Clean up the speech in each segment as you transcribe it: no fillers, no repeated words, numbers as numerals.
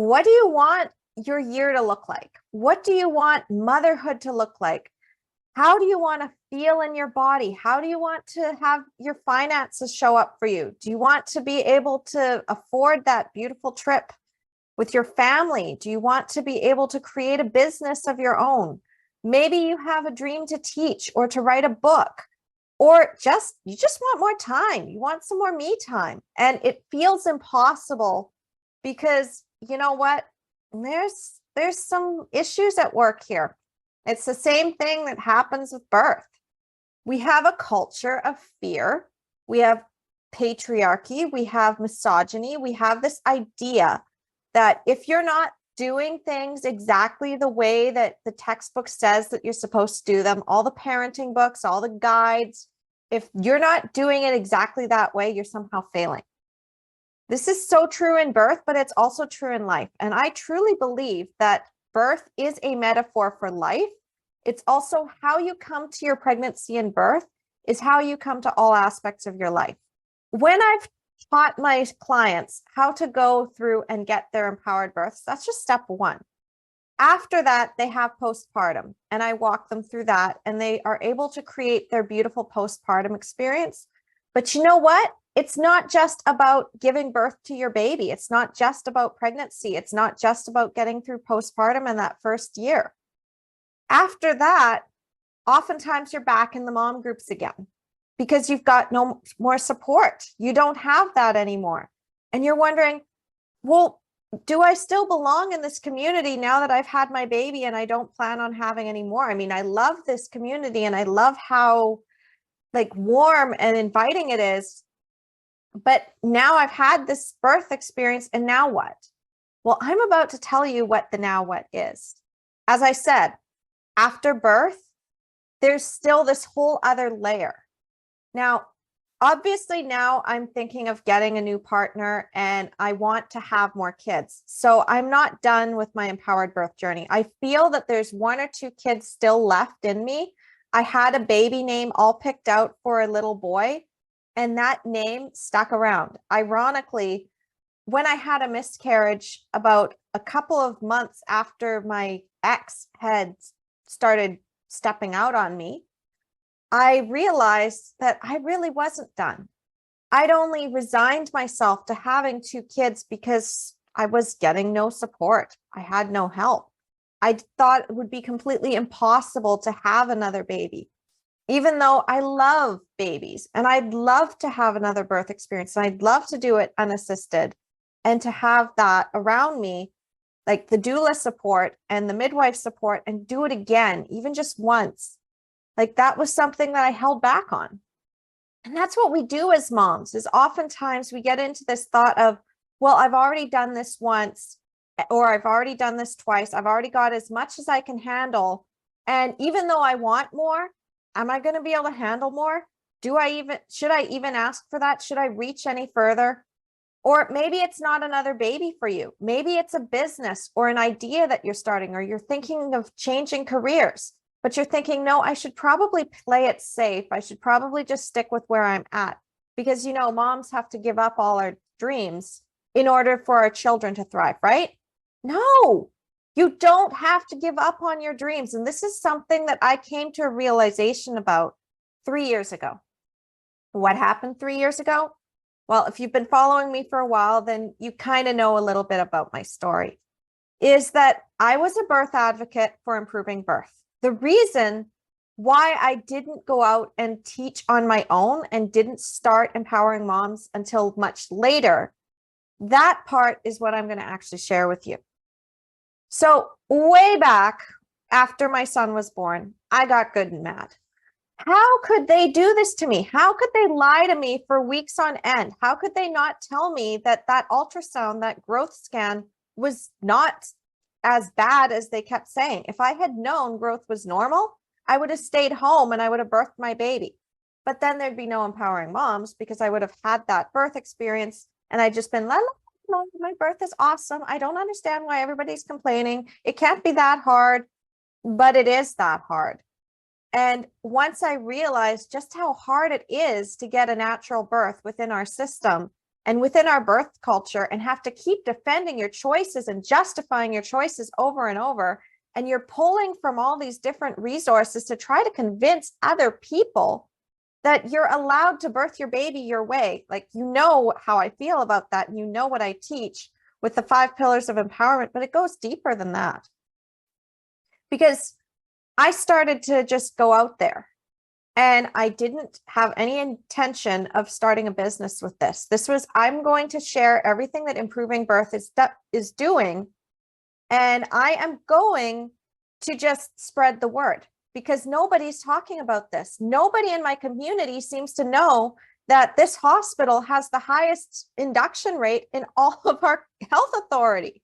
What do you want your year to look like? What do you want motherhood to look like? How do you want to feel in your body? How do you want to have your finances show up for you? Do you want to be able to afford that beautiful trip with your family? Do you want to be able to create a business of your own? Maybe you have a dream to teach or to write a book, or you just want more time. You want some more me time. And it feels impossible because you know what? There's some issues at work here. It's the same thing that happens with birth. We have a culture of fear. We have patriarchy. We have misogyny. We have this idea that if you're not doing things exactly the way that the textbook says that you're supposed to do them, all the parenting books, all the guides, if you're not doing it exactly that way, you're somehow failing. This is so true in birth, but it's also true in life. And I truly believe that birth is a metaphor for life. It's also how you come to your pregnancy and birth is how you come to all aspects of your life. When I've taught my clients how to go through and get their empowered births, that's just step one. After that, they have postpartum, and I walk them through that, and they are able to create their beautiful postpartum experience. But you know what? It's not just about giving birth to your baby. It's not just about pregnancy. It's not just about getting through postpartum in that first year. After that, oftentimes you're back in the mom groups again because you've got no more support. You don't have that anymore. And you're wondering, well, do I still belong in this community now that I've had my baby and I don't plan on having any more? I mean, I love this community and I love how like warm and inviting it is. But now I've had this birth experience, and now what? Well, I'm about to tell you what the now what is. As I said, after birth, there's still this whole other layer. Now, obviously, now I'm thinking of getting a new partner and I want to have more kids. So I'm not done with my empowered birth journey. I feel that there's one or two kids still left in me. I had a baby name all picked out for a little boy, and that name stuck around. Ironically, when I had a miscarriage about a couple of months after my ex had started stepping out on me, I realized that I really wasn't done. I'd only resigned myself to having two kids because I was getting no support. I had no help. I thought it would be completely impossible to have another baby, even though I love babies and I'd love to have another birth experience and I'd love to do it unassisted and to have that around me, like the doula support and the midwife support, and do it again, even just once. Like that was something that I held back on. And that's what we do as moms, is oftentimes we get into this thought of, well, I've already done this once, or I've already done this twice. I've already got as much as I can handle. And even though I want more, am I going to be able to handle more? Should I even ask for that? Should I reach any further? Or maybe it's not another baby for you. Maybe it's a business or an idea that you're starting, or you're thinking of changing careers, but you're thinking, no, I should probably play it safe. I should probably just stick with where I'm at, because, you know, moms have to give up all our dreams in order for our children to thrive, right? No, you don't have to give up on your dreams. And this is something that I came to a realization about 3 years ago. What happened 3 years ago? Well, if you've been following me for a while, then you kind of know a little bit about my story, is that I was a birth advocate for improving birth. The reason why I didn't go out and teach on my own and didn't start empowering moms until much later, that part is what I'm going to actually share with you. So way back after my son was born, I got good and mad. How could they do this to me? How could they lie to me for weeks on end? How could they not tell me that that ultrasound, that growth scan was not as bad as they kept saying? If I had known growth was normal, I would have stayed home and I would have birthed my baby. But then there'd be no empowering moms, because I would have had that birth experience and I'd just been, la, la, la, my birth is awesome. I don't understand why everybody's complaining. It can't be that hard, but it is that hard. And once I realized just how hard it is to get a natural birth within our system, and within our birth culture and have to keep defending your choices and justifying your choices over and over. And you're pulling from all these different resources to try to convince other people that you're allowed to birth your baby your way. Like, you know how I feel about that. You know what I teach with the 5 pillars of empowerment, but it goes deeper than that. Because I started to just go out there, and I didn't have any intention of starting a business with this. This was, I'm going to share everything that Improving Birth is doing, and I am going to just spread the word, because nobody's talking about this. Nobody in my community seems to know that this hospital has the highest induction rate in all of our health authority.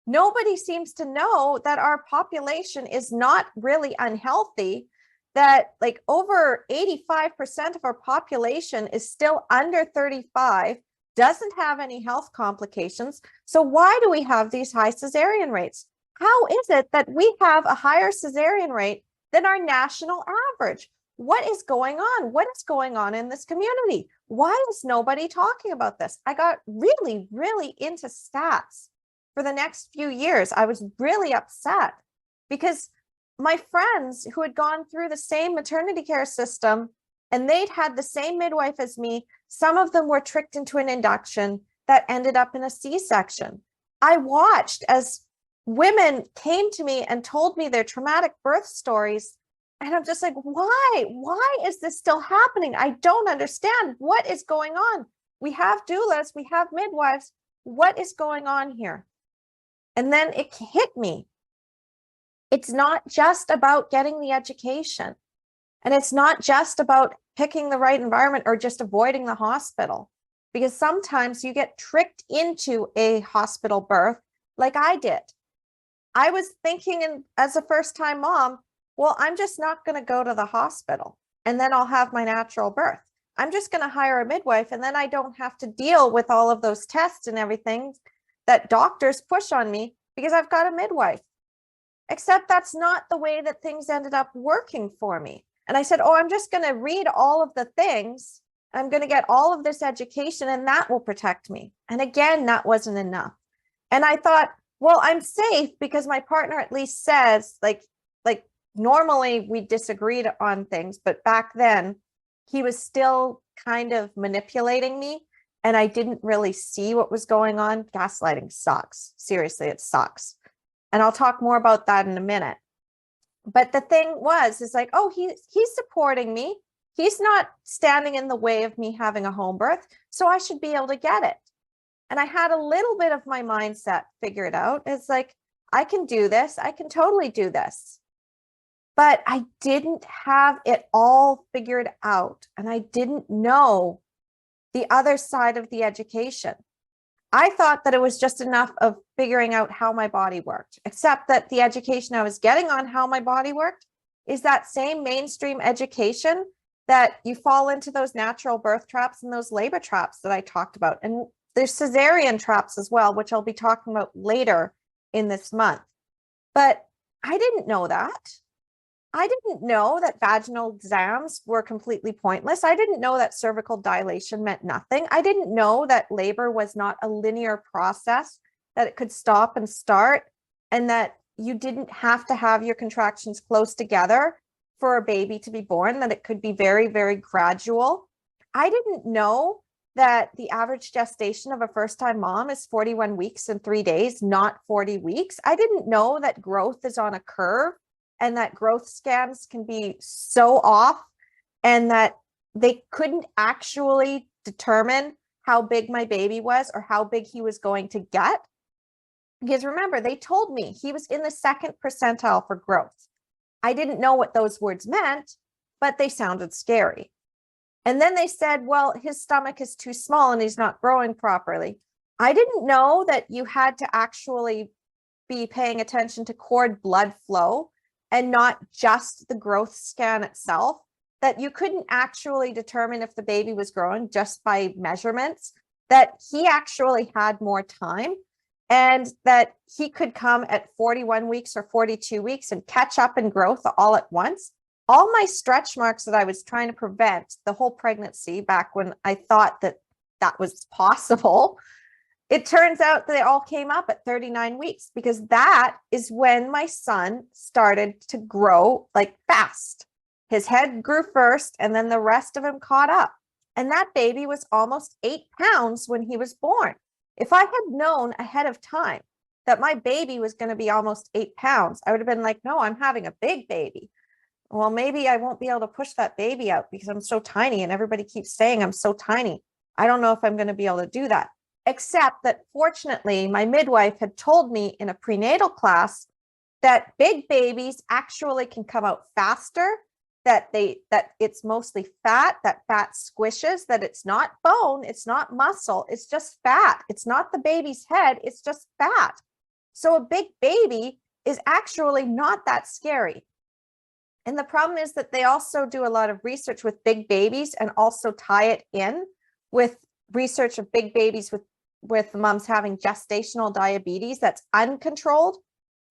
Nobody seems to know that our population is not really unhealthy, that like over 85% of our population is still under 35, doesn't have any health complications. So why do we have these high cesarean rates? How is it that we have a higher cesarean rate than our national average? What is going on? What is going on in this community? Why is nobody talking about this? I got really, really into stats. For the next few years, I was really upset because my friends who had gone through the same maternity care system and they'd had the same midwife as me, some of them were tricked into an induction that ended up in a C-section. I watched as women came to me and told me their traumatic birth stories. And I'm just like, why? Why is this still happening? I don't understand. What is going on? We have doulas, we have midwives. What is going on here? And then it hit me. It's not just about getting the education. And it's not just about picking the right environment or just avoiding the hospital. Because sometimes you get tricked into a hospital birth like I did. I was thinking as a first-time mom, well, I'm just not going to go to the hospital and then I'll have my natural birth. I'm just going to hire a midwife and then I don't have to deal with all of those tests and everything that doctors push on me because I've got a midwife. Except that's not the way that things ended up working for me. And I said, oh, I'm just going to read all of the things. I'm going to get all of this education and that will protect me. And again, that wasn't enough. And I thought, well, I'm safe because my partner at least says, like normally we disagreed on things, but back then he was still kind of manipulating me. And I didn't really see what was going on. Gaslighting sucks. Seriously, it sucks. And I'll talk more about that in a minute. But the thing is like, oh, he's supporting me. He's not standing in the way of me having a home birth. So I should be able to get it. And I had a little bit of my mindset figured out. It's like, I can do this. I can totally do this. But I didn't have it all figured out. And I didn't know the other side of the education. I thought that it was just enough of figuring out how my body worked, except that the education I was getting on how my body worked is that same mainstream education that you fall into those natural birth traps and those labor traps that I talked about. And there's cesarean traps as well, which I'll be talking about later in this month. But I didn't know that. I didn't know that vaginal exams were completely pointless. I didn't know that cervical dilation meant nothing. I didn't know that labor was not a linear process, that it could stop and start, and that you didn't have to have your contractions close together for a baby to be born, that it could be very, very gradual. I didn't know that the average gestation of a first-time mom is 41 weeks and 3 days, not 40 weeks. I didn't know that growth is on a curve and that growth scans can be so off and that they couldn't actually determine how big my baby was or how big he was going to get. Because remember, they told me he was in the 2nd percentile for growth. I didn't know what those words meant, but they sounded scary. And then they said, well, his stomach is too small and he's not growing properly. I didn't know that you had to actually be paying attention to cord blood flow and not just the growth scan itself, that you couldn't actually determine if the baby was growing just by measurements, that he actually had more time and that he could come at 41 weeks or 42 weeks and catch up in growth all at once. All my stretch marks that I was trying to prevent the whole pregnancy back when I thought that that was possible. It turns out they all came up at 39 weeks because that is when my son started to grow like fast. His head grew first and then the rest of him caught up. And that baby was almost 8 pounds when he was born. If I had known ahead of time that my baby was going to be almost 8 pounds, I would have been like, no, I'm having a big baby. Well, maybe I won't be able to push that baby out because I'm so tiny and everybody keeps saying I'm so tiny. I don't know if I'm going to be able to do that. Except that fortunately, my midwife had told me in a prenatal class that big babies actually can come out faster, that it's mostly fat, that fat squishes, that it's not bone, it's not muscle, it's just fat. It's not the baby's head, it's just fat. So a big baby is actually not that scary. And the problem is that they also do a lot of research with big babies and also tie it in with research of big babies with moms having gestational diabetes that's uncontrolled.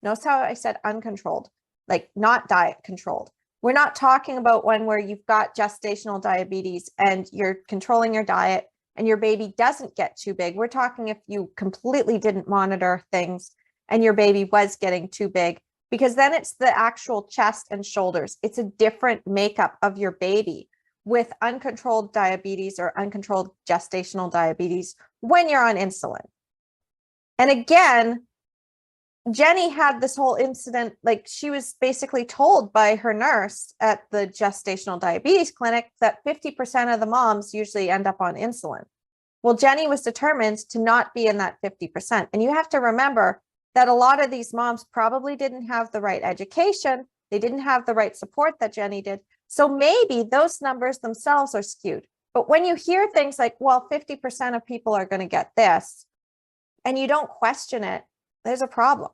Notice how I said uncontrolled, like not diet controlled. We're not talking about one where you've got gestational diabetes and you're controlling your diet and your baby doesn't get too big. We're talking if you completely didn't monitor things and your baby was getting too big, because then it's the actual chest and shoulders. It's a different makeup of your baby with uncontrolled diabetes or uncontrolled gestational diabetes when you're on insulin. And again, Jenny had this whole incident, like she was basically told by her nurse at the gestational diabetes clinic that 50% of the moms usually end up on insulin. Well, Jenny was determined to not be in that 50%. And you have to remember that a lot of these moms probably didn't have the right education. They didn't have the right support that Jenny did. So maybe those numbers themselves are skewed. But when you hear things like, well, 50% of people are going to get this, and you don't question it, there's a problem.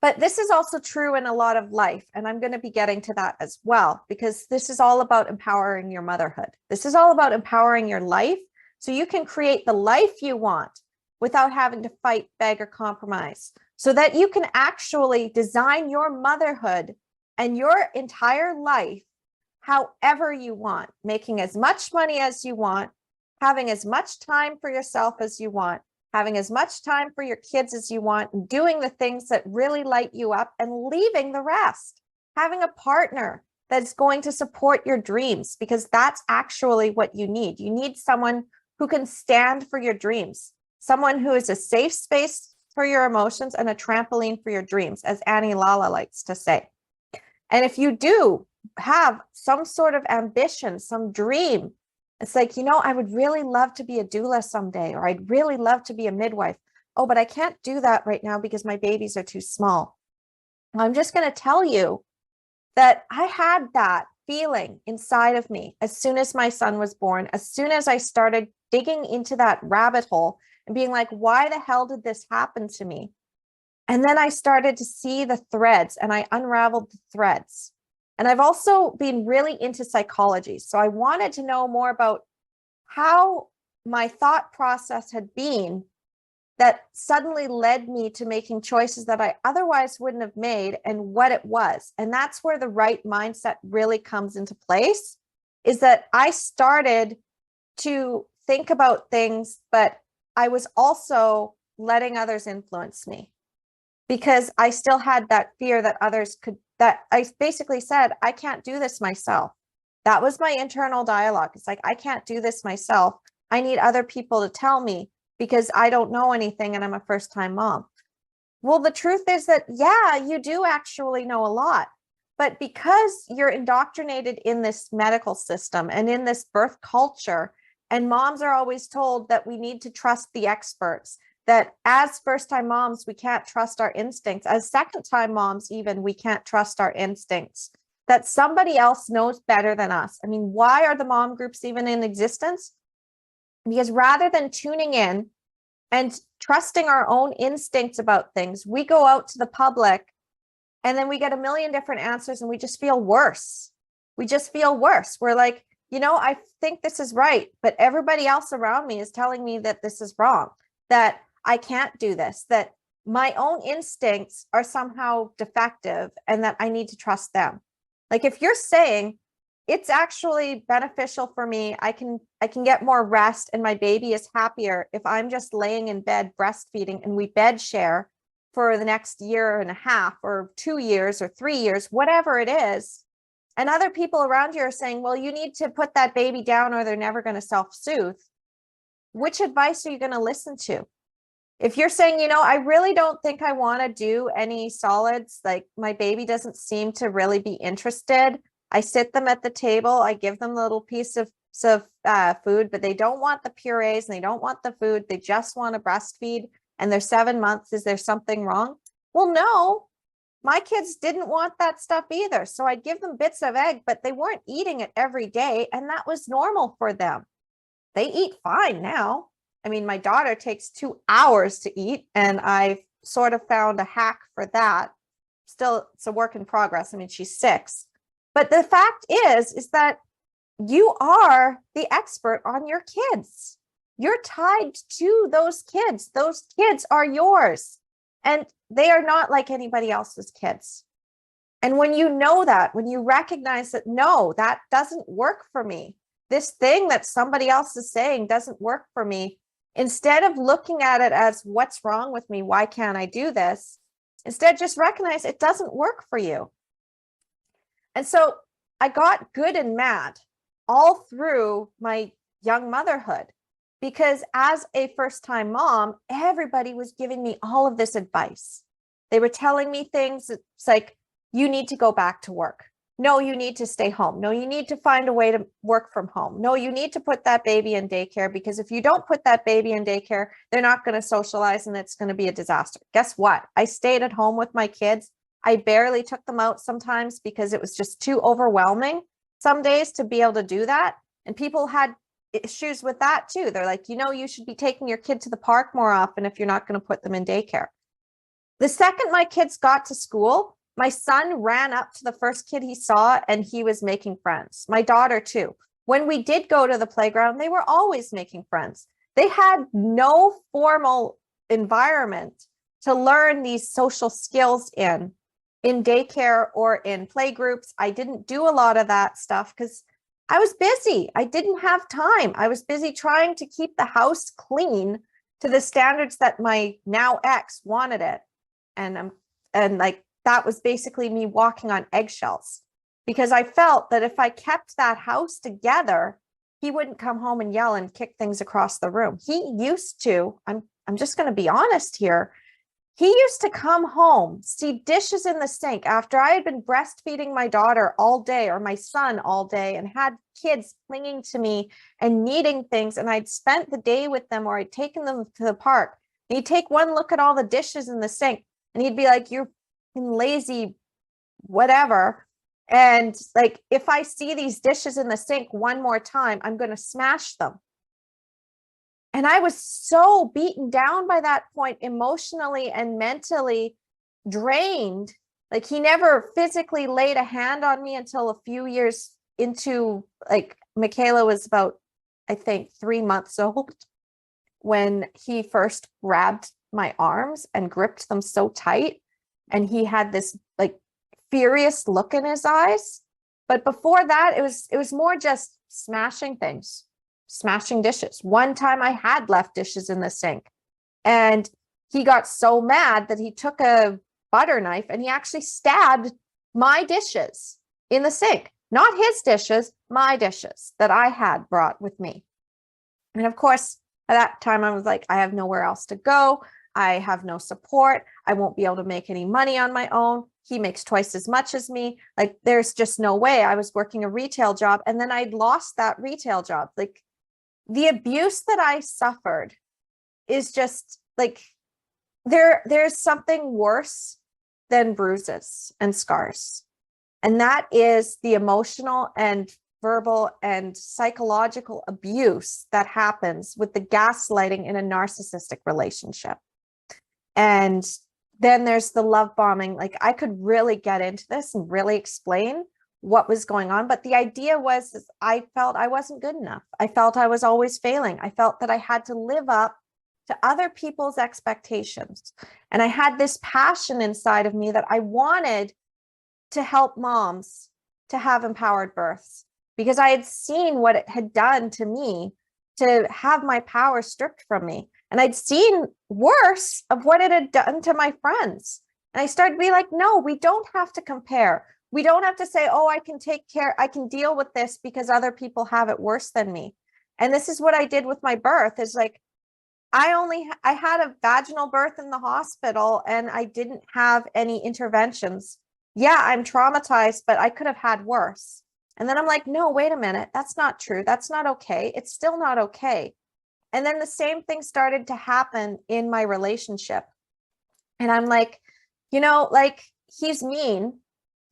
But this is also true in a lot of life. And I'm going to be getting to that as well, because this is all about empowering your motherhood. This is all about empowering your life so you can create the life you want without having to fight, beg, or compromise, so that you can actually design your motherhood and your entire life however you want, making as much money as you want, having as much time for yourself as you want, having as much time for your kids as you want, and doing the things that really light you up and leaving the rest. Having a partner that's going to support your dreams, because that's actually what you need. You need someone who can stand for your dreams, someone who is a safe space for your emotions and a trampoline for your dreams, as Annie Lala likes to say. And if you do have some sort of ambition, some dream, it's like, I would really love to be a doula someday, or I'd really love to be a midwife. Oh, but I can't do that right now because my babies are too small. I'm just going to tell you that I had that feeling inside of me as soon as my son was born, as soon as I started digging into that rabbit hole and being like, why the hell did this happen to me? And then I started to see the threads and I unraveled the threads. And I've also been really into psychology. So I wanted to know more about how my thought process had been that suddenly led me to making choices that I otherwise wouldn't have made, and what it was. And that's where the right mindset really comes into place, is that I started to think about things, but I was also letting others influence me, because I still had that fear that others could, that I basically said, I can't do this myself. That was my internal dialogue. It's like, I can't do this myself. I need other people to tell me because I don't know anything and I'm a first-time mom. Well, the truth is that, yeah, you do actually know a lot, but because you're indoctrinated in this medical system and in this birth culture, and moms are always told that we need to trust the experts, that as first-time moms, we can't trust our instincts. As second-time moms, even, we can't trust our instincts, that somebody else knows better than us. I mean, why are the mom groups even in existence? Because rather than tuning in and trusting our own instincts about things, we go out to the public and then we get a million different answers and we just feel worse. We just feel worse. We're like, I think this is right, but everybody else around me is telling me that this is wrong, that I can't do this, that my own instincts are somehow defective and that I need to trust them. Like if you're saying, it's actually beneficial for me. I can get more rest and my baby is happier if I'm just laying in bed breastfeeding and we bed share for the next year and a half or 2 years or 3 years, whatever it is. And other people around you are saying, well, you need to put that baby down or they're never going to self-soothe. Which advice are you going to listen to? If you're saying, I really don't think I want to do any solids, like my baby doesn't seem to really be interested. I sit them at the table, I give them a little piece of food, but they don't want the purees and they don't want the food. They just want to breastfeed and they're 7 months. Is there something wrong? Well, no, my kids didn't want that stuff either. So I'd give them bits of egg, but they weren't eating it every day. And that was normal for them. They eat fine now. I mean, my daughter takes 2 hours to eat, and I've sort of found a hack for that. Still, it's a work in progress. I mean, she's 6. But the fact is that you are the expert on your kids. You're tied to those kids. Those kids are yours, and they are not like anybody else's kids. And when you know that, when you recognize that, no, that doesn't work for me, this thing that somebody else is saying doesn't work for me, instead of looking at it as what's wrong with me, why can't I do this? Instead, just recognize it doesn't work for you. And so I got good and mad all through my young motherhood, because as a first-time mom, everybody was giving me all of this advice. They were telling me things. It's like, you need to go back to work. No, you need to stay home. No, you need to find a way to work from home. No, you need to put that baby in daycare, because if you don't put that baby in daycare, they're not going to socialize and it's going to be a disaster. Guess what? I stayed at home with my kids. I barely took them out sometimes because it was just too overwhelming some days to be able to do that. And people had issues with that too. They're like, you should be taking your kid to the park more often if you're not going to put them in daycare. The second my kids got to school, my son ran up to the first kid he saw and he was making friends. My daughter too. When we did go to the playground, they were always making friends. They had no formal environment to learn these social skills in daycare or in play groups. I didn't do a lot of that stuff because I was busy. I didn't have time. I was busy trying to keep the house clean to the standards that my now ex wanted it. And that was basically me walking on eggshells, because I felt that if I kept that house together, he wouldn't come home and yell and kick things across the room. He used to, I'm just going to be honest here. He used to come home, see dishes in the sink after I had been breastfeeding my daughter all day or my son all day and had kids clinging to me and needing things. And I'd spent the day with them or I'd taken them to the park. And he'd take one look at all the dishes in the sink and he'd be like, "You're lazy, whatever." And like, if I see these dishes in the sink one more time, I'm going to smash them. And I was so beaten down by that point, emotionally and mentally drained. Like, he never physically laid a hand on me until a few years into, like, Michaela was about, I think, 3 months old when he first grabbed my arms and gripped them so tight. And he had this like furious look in his eyes. But before that, it was more just smashing things, smashing dishes. One time I had left dishes in the sink and he got so mad that he took a butter knife and he actually stabbed my dishes in the sink. Not his dishes, my dishes that I had brought with me. And of course, at that time I was like, I have nowhere else to go. I have no support. I won't be able to make any money on my own. He makes twice as much as me. Like, there's just no way. I was working a retail job and then I'd lost that retail job. Like, the abuse that I suffered is just like, there's something worse than bruises and scars. And that is the emotional and verbal and psychological abuse that happens with the gaslighting in a narcissistic relationship. And then there's the love bombing. Like, I could really get into this and really explain what was going on. But the idea was, I felt I wasn't good enough. I felt I was always failing. I felt that I had to live up to other people's expectations. And I had this passion inside of me that I wanted to help moms to have empowered births. because I had seen what it had done to me to have my power stripped from me. And I'd seen worse of what it had done to my friends. And I started to be like, no, we don't have to compare. We don't have to say, oh, I can take care, I can deal with this because other people have it worse than me. And this is what I did with my birth, is like, I had a vaginal birth in the hospital and I didn't have any interventions. Yeah, I'm traumatized, but I could have had worse. And then I'm like, no, wait a minute. That's not true. That's not okay. It's still not okay. And then the same thing started to happen in my relationship. And I'm like, like, he's mean.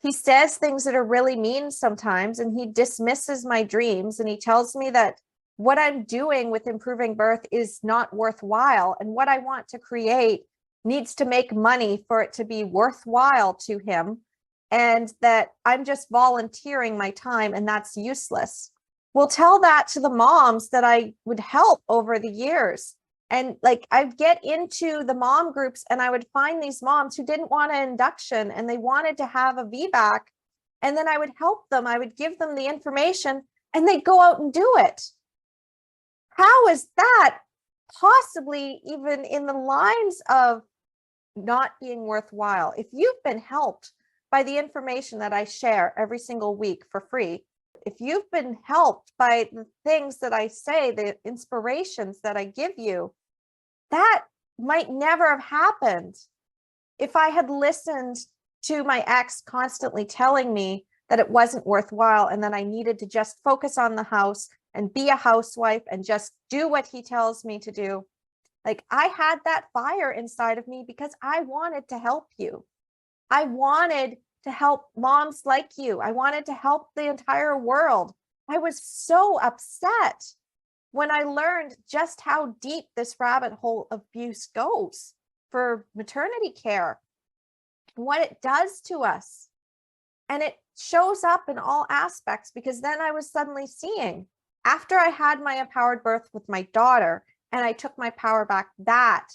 He says things that are really mean sometimes, and he dismisses my dreams. And he tells me that what I'm doing with improving birth is not worthwhile. And what I want to create needs to make money for it to be worthwhile to him. And that I'm just volunteering my time and that's useless. Well, tell that to the moms that I would help over the years. And like, I'd get into the mom groups and I would find these moms who didn't want an induction and they wanted to have a VBAC. And then I would help them. I would give them the information and they'd go out and do it. How is that possibly even in the lines of not being worthwhile? If you've been helped by the information that I share every single week for free, if you've been helped by the things that I say, the inspirations that I give you, that might never have happened if I had listened to my ex constantly telling me that it wasn't worthwhile and that I needed to just focus on the house and be a housewife and just do what he tells me to do. Like, I had that fire inside of me because I wanted to help you. I wanted to help moms like you. I wanted to help the entire world. I was so upset when I learned just how deep this rabbit hole of abuse goes for maternity care, what it does to us. And it shows up in all aspects, because then I was suddenly seeing, after I had my empowered birth with my daughter and I took my power back, that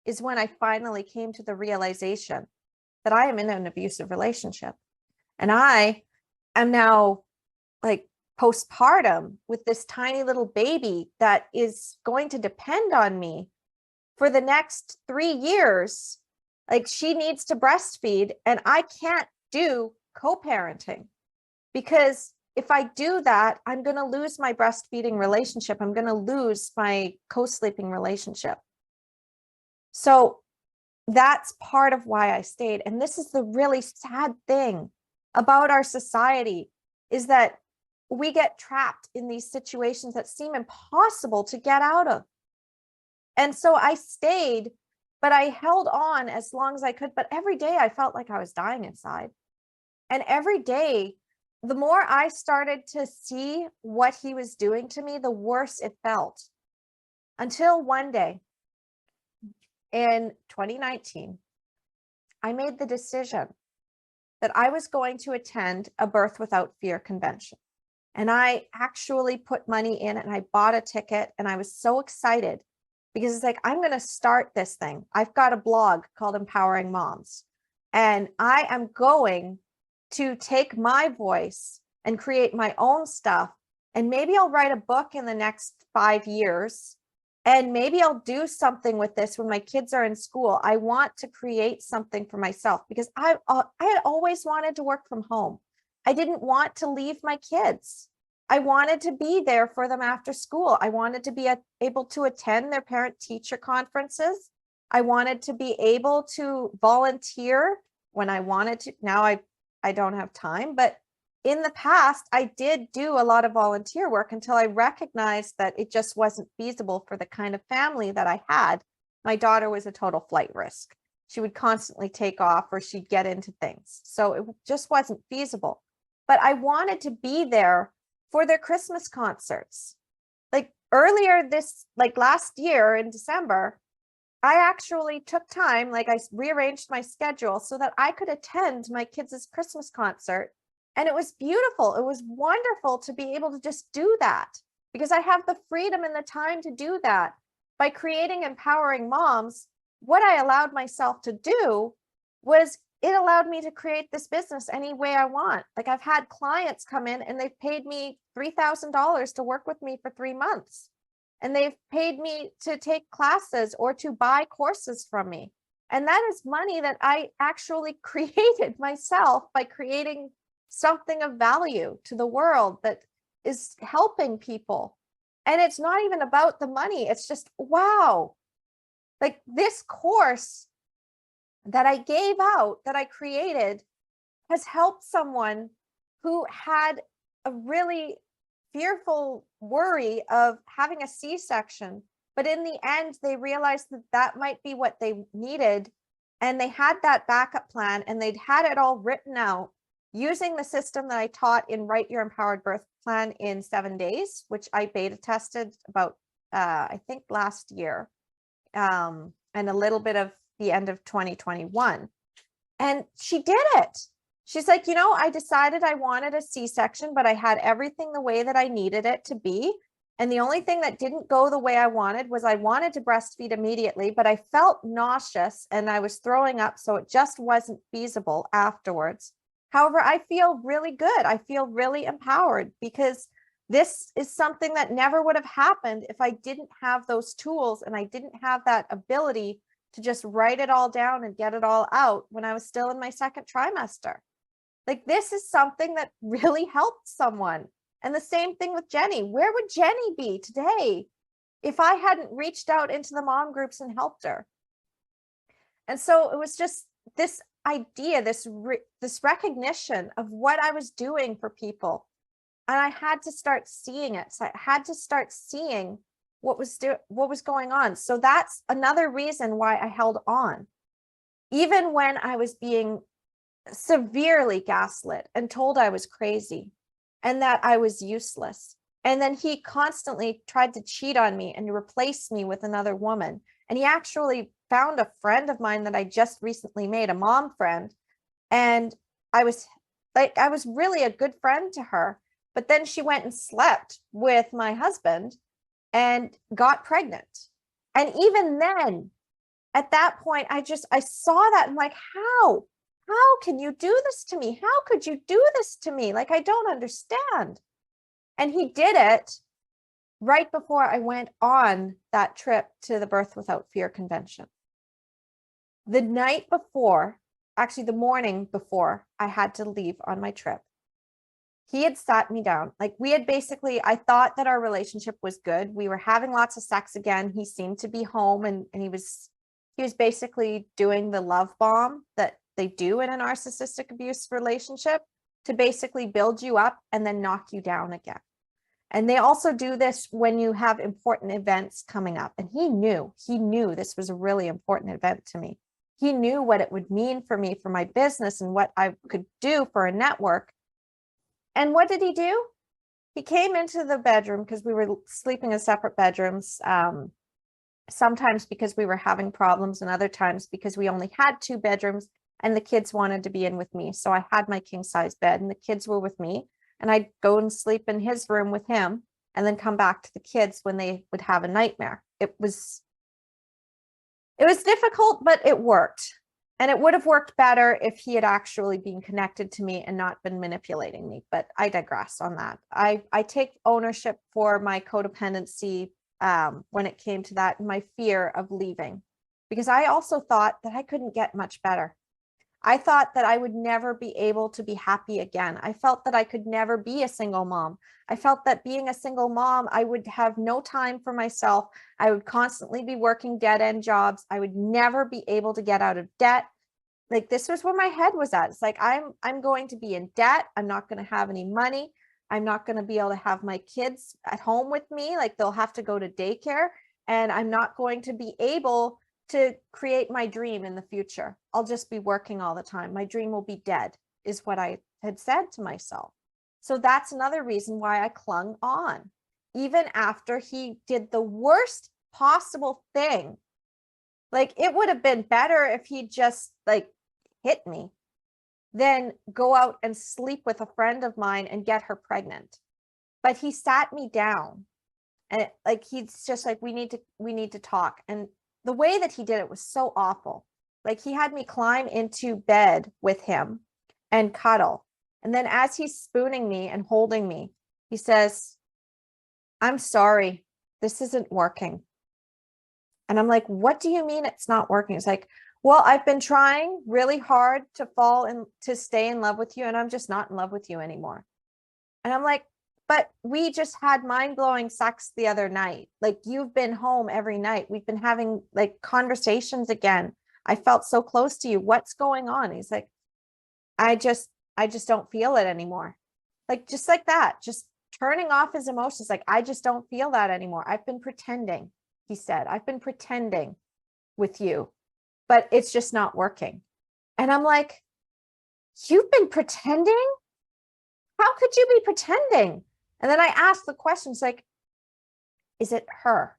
is when I finally came to the realization that I am in an abusive relationship. And I am now like postpartum with this tiny little baby that is going to depend on me for the next 3 years. Like, she needs to breastfeed and I can't do co-parenting, because if I do that, I'm going to lose my breastfeeding relationship. I'm going to lose my co-sleeping relationship. So that's part of why I stayed. And this is the really sad thing about our society, is that we get trapped in these situations that seem impossible to get out of. And so I stayed, but I held on as long as I could. But every day I felt like I was dying inside. And every day, the more I started to see what he was doing to me, the worse it felt. Until one day in 2019, I made the decision that I was going to attend a Birth Without Fear convention. And I actually put money in and I bought a ticket, and I was so excited because it's like, I'm going to start this thing. I've got a blog called Empowering Moms, and I am going to take my voice and create my own stuff. And maybe I'll write a book in the next 5 years. And maybe I'll do something with this when my kids are in school. I want to create something for myself, because I had always wanted to work from home. I didn't want to leave my kids. I wanted to be there for them after school. I wanted to be able to attend their parent-teacher conferences. I wanted to be able to volunteer when I wanted to. Now I don't have time, but in the past, I did do a lot of volunteer work until I recognized that it just wasn't feasible for the kind of family that I had. My daughter was a total flight risk. She would constantly take off or she'd get into things. So it just wasn't feasible. But I wanted to be there for their Christmas concerts. Like last year in December, I actually took time, like I rearranged my schedule so that I could attend my kids' Christmas concert. And it was beautiful. It was wonderful to be able to just do that, because I have the freedom and the time to do that. By creating Empowering Moms, what I allowed myself to do was it allowed me to create this business any way I want. Like I've had clients come in and they've paid me $3,000 to work with me for 3 months. And they've paid me to take classes or to buy courses from me. And that is money that I actually created myself by creating something of value to the world that is helping people. And it's not even about the money. It's just, wow, like this course that I gave out, that I created, has helped someone who had a really fearful worry of having a C-section. But in the end, they realized that that might be what they needed. And they had that backup plan and they'd had it all written out using the system that I taught in Write Your Empowered Birth Plan in 7 days, which I beta tested about, I think last year, and a little bit of the end of 2021. And she did it. She's like, I decided I wanted a C-section, but I had everything the way that I needed it to be. And the only thing that didn't go the way I wanted was I wanted to breastfeed immediately, but I felt nauseous and I was throwing up. So it just wasn't feasible afterwards. However, I feel really good. I feel really empowered because this is something that never would have happened if I didn't have those tools and I didn't have that ability to just write it all down and get it all out when I was still in my second trimester. Like this is something that really helped someone. And the same thing with Jenny. Where would Jenny be today if I hadn't reached out into the mom groups and helped her? And so it was just this idea, this recognition of what I was doing for people. And I had to start seeing it. So I had to start seeing what was going on. So that's another reason why I held on. Even when I was being severely gaslit and told I was crazy and that I was useless. And then he constantly tried to cheat on me and replace me with another woman. And he actually found a friend of mine that I just recently made, a mom friend. And I was really a good friend to her. But then she went and slept with my husband and got pregnant. And even then, at that point, I saw that and like, how can you do this to me? How could you do this to me? Like, I don't understand. And he did it right before I went on that trip to the Birth Without Fear convention. The night before, actually the morning before I had to leave on my trip, he had sat me down. Like we had basically, I thought that our relationship was good. We were having lots of sex again. He seemed to be home and he was basically doing the love bomb that they do in a narcissistic abuse relationship to basically build you up and then knock you down again. And they also do this when you have important events coming up. And he knew this was a really important event to me. He knew what it would mean for me, for my business and what I could do for a network. And what did he do? He came into the bedroom because we were sleeping in separate bedrooms. Sometimes because we were having problems and other times because we only had 2 bedrooms and the kids wanted to be in with me. So I had my king size bed and the kids were with me and I'd go and sleep in his room with him and then come back to the kids when they would have a nightmare. It was difficult, but it worked. And it would have worked better if he had actually been connected to me and not been manipulating me. But I digress on that. I take ownership for my codependency when it came to that, my fear of leaving, because I also thought that I couldn't get much better. I thought that I would never be able to be happy again. I felt that I could never be a single mom. I felt that being a single mom, I would have no time for myself. I would constantly be working dead-end jobs. I would never be able to get out of debt. Like this was where my head was at. It's like, I'm going to be in debt. I'm not going to have any money. I'm not going to be able to have my kids at home with me. Like they'll have to go to daycare and I'm not going to be able to create my dream in the future. I'll just be working all the time. My dream will be dead, is what I had said to myself. So that's another reason why I clung on, even after he did the worst possible thing. Like it would have been better if he just like hit me, then go out and sleep with a friend of mine and get her pregnant. But he sat me down and like, he's just like, we need to talk. And the way that he did it was so awful. Like he had me climb into bed with him and cuddle. And then as he's spooning me and holding me, he says, "I'm sorry, this isn't working." And I'm like, "What do you mean it's not working?" It's like, "Well, I've been trying really hard to fall in, to stay in love with you, and I'm just not in love with you anymore." And I'm like, "But we just had mind-blowing sex the other night. Like you've been home every night. We've been having like conversations again. I felt so close to you. What's going on?" He's like, I just don't feel it anymore." Like just like that, just turning off his emotions. Like, "I just don't feel that anymore. I've been pretending," he said. "I've been pretending with you, but it's just not working." And I'm like, "You've been pretending? How could you be pretending?" And then I asked the questions like, "Is it her?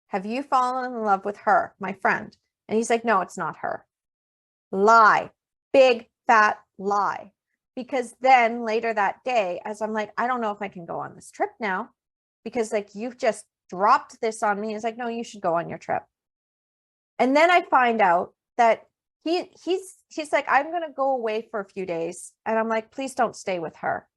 Have you fallen in love with her, my friend?" And he's like, "No, it's not her." Lie. Big fat lie. Because then later that day, as I'm like, "I don't know if I can go on this trip now, because like you've just dropped this on me." He's like, "No, you should go on your trip." And then I find out that he's like, "I'm going to go away for a few days." And I'm like, "Please don't stay with her."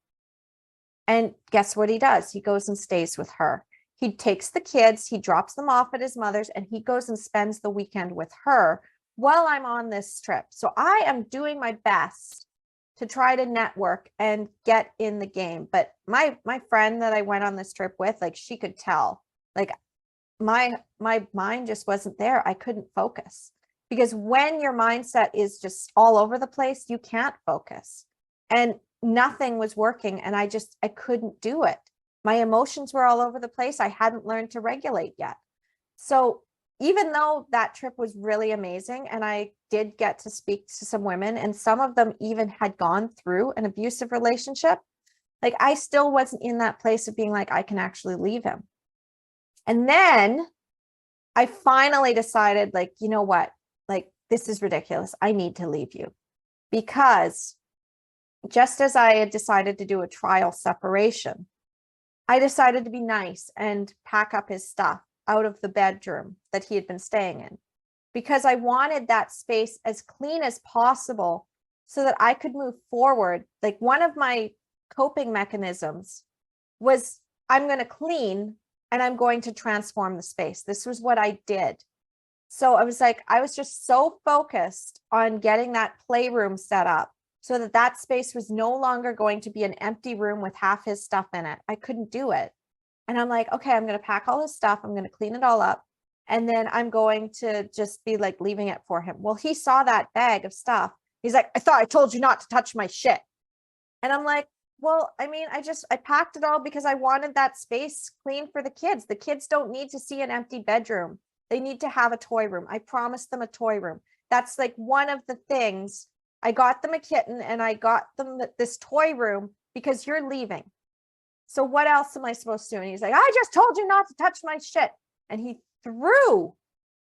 And guess what he does? He goes and stays with her. He takes the kids, he drops them off at his mother's, and he goes and spends the weekend with her while I'm on this trip. So I am doing my best to try to network and get in the game. But my friend that I went on this trip with, like she could tell, like my mind just wasn't there. I couldn't focus, because when your mindset is just all over the place, you can't focus. And nothing was working, and I couldn't do it. My emotions were all over the place. I hadn't learned to regulate yet. So even though that trip was really amazing, and I did get to speak to some women, and some of them even had gone through an abusive relationship, like I still wasn't in that place of being like, I can actually leave him. And then I finally decided, like, you know what? Like, this is ridiculous. I need to leave you. Because just as I had decided to do a trial separation, I decided to be nice and pack up his stuff out of the bedroom that he had been staying in, because I wanted that space as clean as possible so that I could move forward. Like one of my coping mechanisms was, I'm going to clean and I'm going to transform the space. This was what I did. So I was like, I was just so focused on getting that playroom set up so that that space was no longer going to be an empty room with half his stuff in it. I couldn't do it. And I'm like, okay, I'm going to pack all his stuff. I'm going to clean it all up. And then I'm going to just be like leaving it for him. Well, he saw that bag of stuff. He's like, "I thought I told you not to touch my shit." And I'm like, well, I mean, I packed it all because I wanted that space clean for the kids. The kids don't need to see an empty bedroom. They need to have a toy room. I promised them a toy room. That's like one of the things. I got them a kitten and I got them this toy room because you're leaving. So what else am I supposed to do? And he's like, "I just told you not to touch my shit." And he threw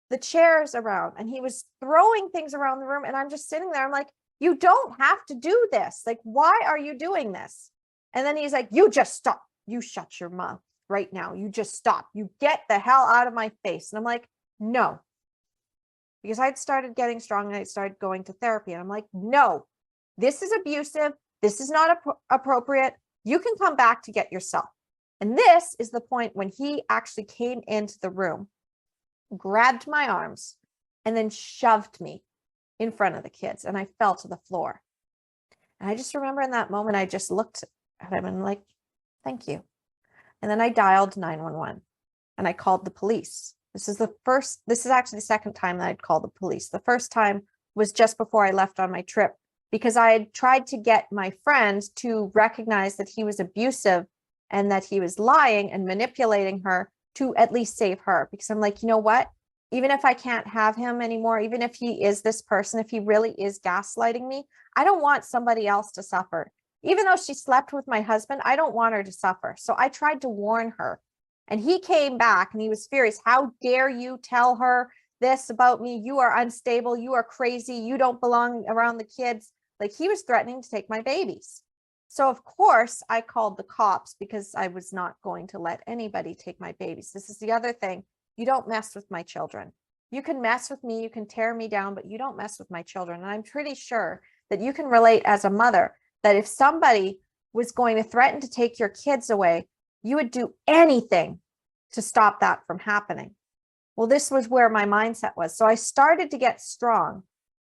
the chairs around and he was throwing things around the room. And I'm just sitting there. I'm like, "You don't have to do this. Like, why are you doing this?" And then he's like, "You just stop. You shut your mouth right now. You just stop. You get the hell out of my face." And I'm like, no, because I'd started getting strong and I started going to therapy. And I'm like, no, this is abusive. This is not appropriate. You can come back to get yourself. And this is the point when he actually came into the room, grabbed my arms, and then shoved me in front of the kids. And I fell to the floor. And I just remember in that moment, I just looked at him and like, "Thank you." And then I dialed 911 and I called the police. This is actually the second time that I'd called the police. The first time was just before I left on my trip, because I had tried to get my friend to recognize that he was abusive and that he was lying and manipulating her to at least save her. Because I'm like, you know what? Even if I can't have him anymore, even if he is this person, if he really is gaslighting me, I don't want somebody else to suffer. Even though she slept with my husband, I don't want her to suffer. So I tried to warn her. And he came back and he was furious. "How dare you tell her this about me? You are unstable. You are crazy. You don't belong around the kids." Like he was threatening to take my babies. So of course I called the cops, because I was not going to let anybody take my babies. This is the other thing. You don't mess with my children. You can mess with me, you can tear me down, but you don't mess with my children. And I'm pretty sure that you can relate as a mother that if somebody was going to threaten to take your kids away, you would do anything to stop that from happening. Well, this was where my mindset was. So I started to get strong,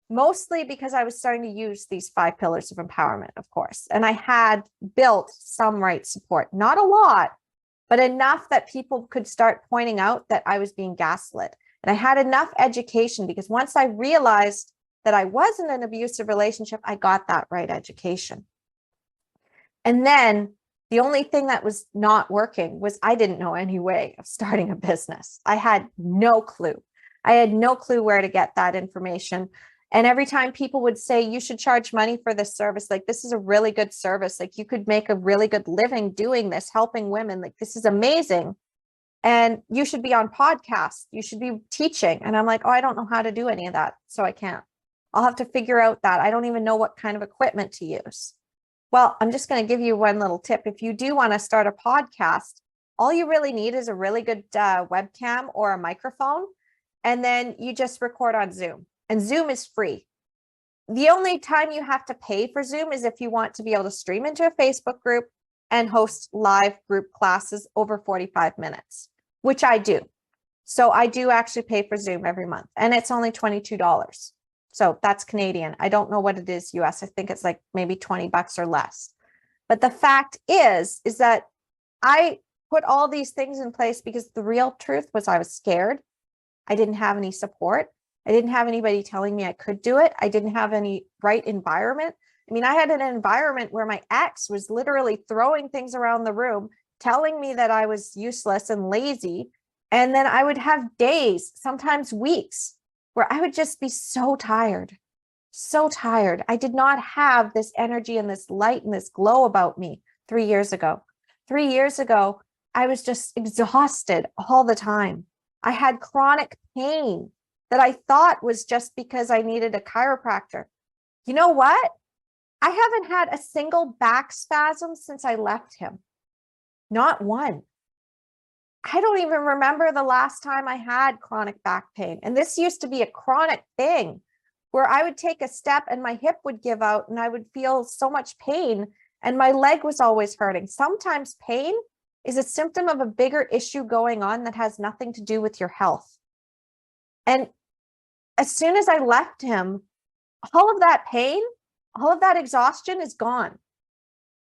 mostly because I was starting to use these 5 pillars of empowerment, of course. And I had built some right support, not a lot, but enough that people could start pointing out that I was being gaslit. And I had enough education because once I realized that I was in an abusive relationship, I got that right education. And then the only thing that was not working was I didn't know any way of starting a business. I had no clue. I had no clue where to get that information. And every time people would say, you should charge money for this service, like, this is a really good service. Like, you could make a really good living doing this, helping women. Like, this is amazing. And you should be on podcasts. You should be teaching. And I'm like, oh, I don't know how to do any of that. So I can't. I'll have to figure out that. I don't even know what kind of equipment to use. Well, I'm just going to give you one little tip. If you do want to start a podcast, all you really need is a really good webcam or a microphone. And then you just record on Zoom. And Zoom is free. The only time you have to pay for Zoom is if you want to be able to stream into a Facebook group and host live group classes over 45 minutes, which I do. So I do actually pay for Zoom every month, and it's only $22. So that's Canadian. I don't know what it is US. I think it's like maybe $20 or less. But the fact is that I put all these things in place because the real truth was I was scared. I didn't have any support. I didn't have anybody telling me I could do it. I didn't have any right environment. I mean, I had an environment where my ex was literally throwing things around the room, telling me that I was useless and lazy. And then I would have days, sometimes weeks, where I would just be so tired, so tired. I did not have this energy and this light and this glow about me 3 years ago. 3 years ago, I was just exhausted all the time. I had chronic pain that I thought was just because I needed a chiropractor. You know what? I haven't had a single back spasm since I left him. Not one. I don't even remember the last time I had chronic back pain. And this used to be a chronic thing where I would take a step and my hip would give out and I would feel so much pain and my leg was always hurting. Sometimes pain is a symptom of a bigger issue going on that has nothing to do with your health. And as soon as I left him, all of that pain, all of that exhaustion is gone.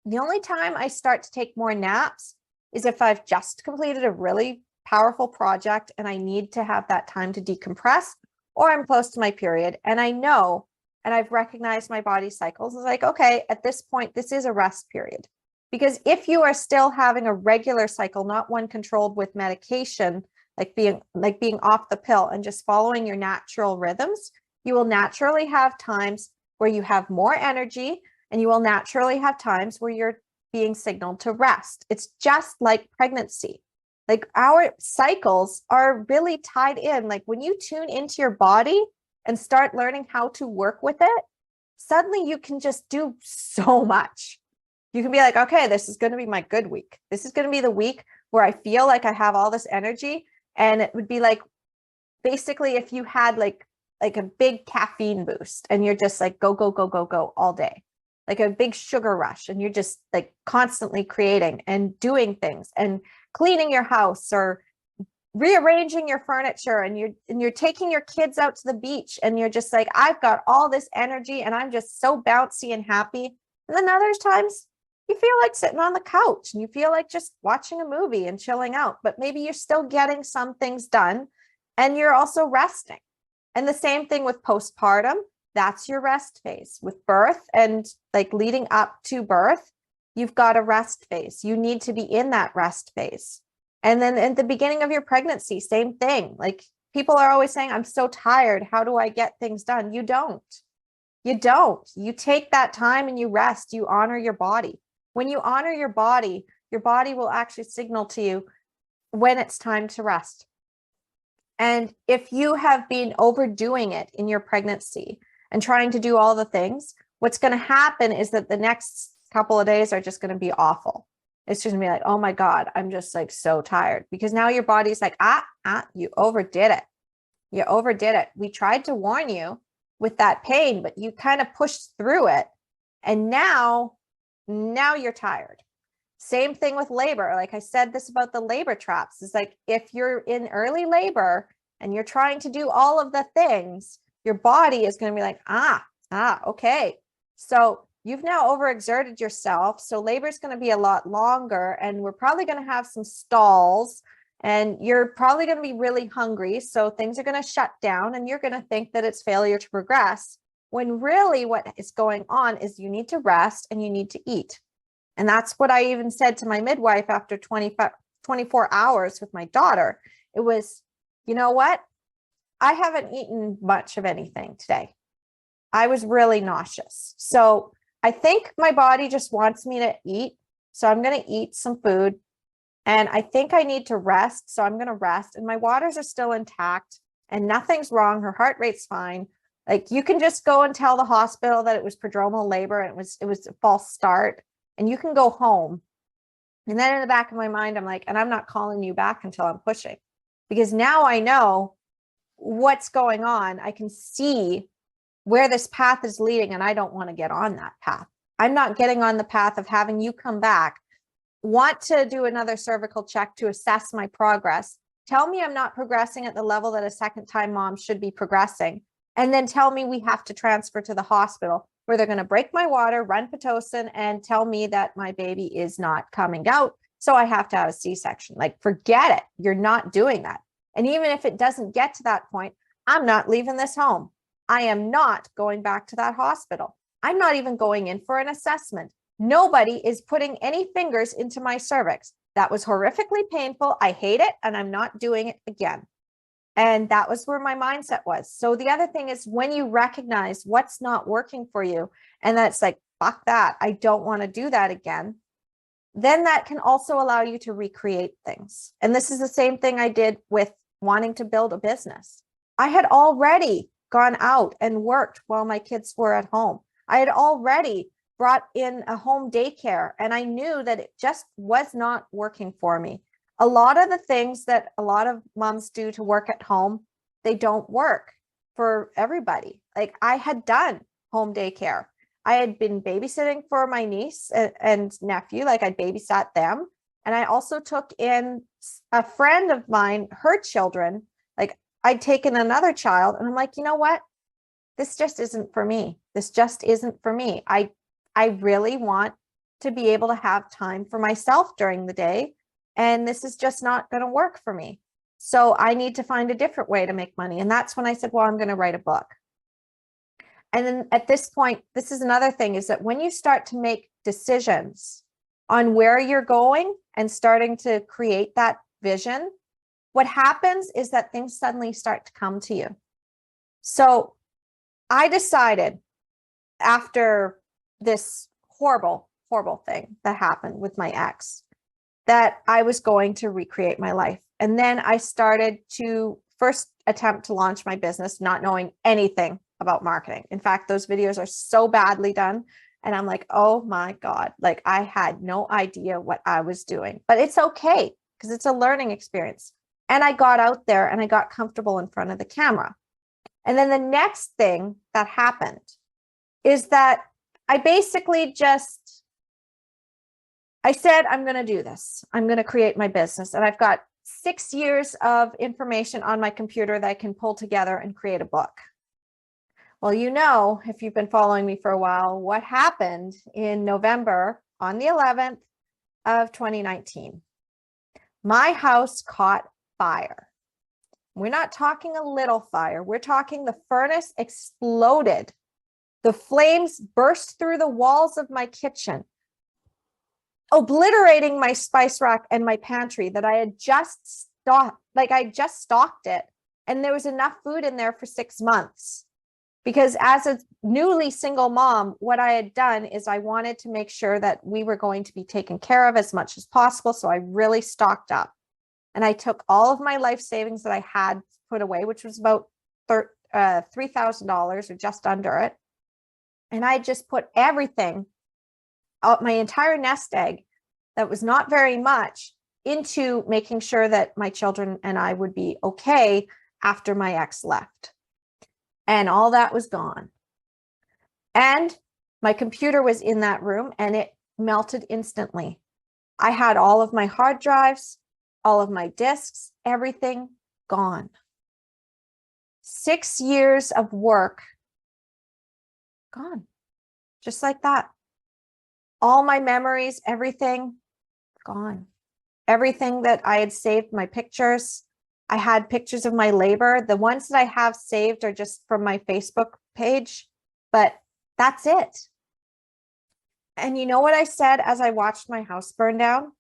The only time I start to take more naps is if I've just completed a really powerful project and I need to have that time to decompress, or I'm close to my period and I know, and I've recognized my body cycles. It's like, okay, at this point, this is a rest period. Because if you are still having a regular cycle, not one controlled with medication, like being off the pill and just following your natural rhythms, you will naturally have times where you have more energy and you will naturally have times where you're being signaled to rest. It's just like pregnancy. Like, our cycles are really tied in. Like, when you tune into your body and start learning how to work with it, suddenly you can just do so much. You can be like, okay, this is going to be my good week. This is going to be the week where I feel like I have all this energy. And it would be like, basically, if you had like a big caffeine boost and you're just like, go, go, go, go, go all day, like a big sugar rush. And you're just like constantly creating and doing things and cleaning your house or rearranging your furniture, and you're taking your kids out to the beach and you're just like, I've got all this energy and I'm just so bouncy and happy. And then other times you feel like sitting on the couch and you feel like just watching a movie and chilling out, but maybe you're still getting some things done and you're also resting. And the same thing with postpartum. That's your rest phase. With birth and like leading up to birth, you've got a rest phase. You need to be in that rest phase. And then at the beginning of your pregnancy, same thing. Like, people are always saying, I'm so tired. How do I get things done? You don't. You don't. You take that time and you rest. You honor your body. When you honor your body will actually signal to you when it's time to rest. And if you have been overdoing it in your pregnancy and trying to do all the things, what's going to happen is that the next couple of days are just going to be awful. It's just going to be like, oh my God, I'm just like so tired, because now your body's like, you overdid it. You overdid it. We tried to warn you with that pain, but you kind of pushed through it. And now you're tired. Same thing with labor. Like I said this about the labor traps. It's like if you're in early labor and you're trying to do all of the things, your body is going to be like, okay. So you've now overexerted yourself. So labor is going to be a lot longer, and we're probably going to have some stalls, and you're probably going to be really hungry. So things are going to shut down, and you're going to think that it's failure to progress, when really what is going on is you need to rest and you need to eat. And that's what I even said to my midwife after 24 hours with my daughter. It was, you know what? I haven't eaten much of anything today. I was really nauseous. So I think my body just wants me to eat. So I'm going to eat some food. And I think I need to rest. So I'm going to rest. And my waters are still intact and nothing's wrong. Her heart rate's fine. Like, you can just go and tell the hospital that it was prodromal labor and it was a false start, and you can go home. And then in the back of my mind, I'm like, and I'm not calling you back until I'm pushing, because now I know what's going on. I can see where this path is leading, and I don't want to get on that path. I'm not getting on the path of having you come back, want to do another cervical check to assess my progress, tell me I'm not progressing at the level that a second-time mom should be progressing, and then tell me we have to transfer to the hospital where they're going to break my water, run Pitocin, and tell me that my baby is not coming out, so I have to have a C-section. Like, forget it. You're not doing that. And even if it doesn't get to that point, I'm not leaving this home. I am not going back to that hospital. I'm not even going in for an assessment. Nobody is putting any fingers into my cervix. That was horrifically painful. I hate it, and I'm not doing it again. And that was where my mindset was. So the other thing is, when you recognize what's not working for you, and that's like, fuck that, I don't want to do that again, then that can also allow you to recreate things. And this is the same thing I did with wanting to build a business. I had already gone out and worked while my kids were at home. I had already brought in a home daycare, and I knew that it just was not working for me. A lot of the things that a lot of moms do to work at home, they don't work for everybody. Like, I had done home daycare. I had been babysitting for my niece and nephew. Like, I babysat them. And I also took in a friend of mine, her children. Like, I'd taken another child, and I'm like, you know what? This just isn't for me. This just isn't for me. I really want to be able to have time for myself during the day. And this is just not going to work for me. So I need to find a different way to make money. And that's when I said, well, I'm going to write a book. And then at this point, this is another thing, is that when you start to make decisions on where you're going and starting to create that vision, what happens is that things suddenly start to come to you. So I decided, after this horrible, horrible thing that happened with my ex, that I was going to recreate my life. And then I started to first attempt to launch my business, not knowing anything about marketing. In fact, those videos are so badly done. And I'm like, oh my God, like, I had no idea what I was doing, but it's okay, because it's a learning experience. And I got out there and I got comfortable in front of the camera. And then the next thing that happened is that I basically I said, I'm going to do this. I'm going to create my business. And I've got 6 years of information on my computer that I can pull together and create a book. Well, you know, if you've been following me for a while, what happened in November on the 11th of 2019. My house caught fire. We're not talking a little fire. We're talking the furnace exploded. The flames burst through the walls of my kitchen, obliterating my spice rack and my pantry that I had just stocked. Like, I just stocked it, and there was enough food in there for 6 months. Because as a newly single mom, what I had done is I wanted to make sure that we were going to be taken care of as much as possible. So I really stocked up, and I took all of my life savings that I had put away, which was about $3,000 or just under it. And I just put everything out, my entire nest egg, that was not very much, into making sure that my children and I would be okay after my ex left. And all that was gone. And my computer was in that room and it melted instantly. I had all of my hard drives, all of my disks, everything gone. 6 years of work gone, just like that. All my memories, everything gone. Everything that I had saved, my pictures, I had pictures of my labor. The ones that I have saved are just from my Facebook page, but that's it. And you know what I said as I watched my house burn down?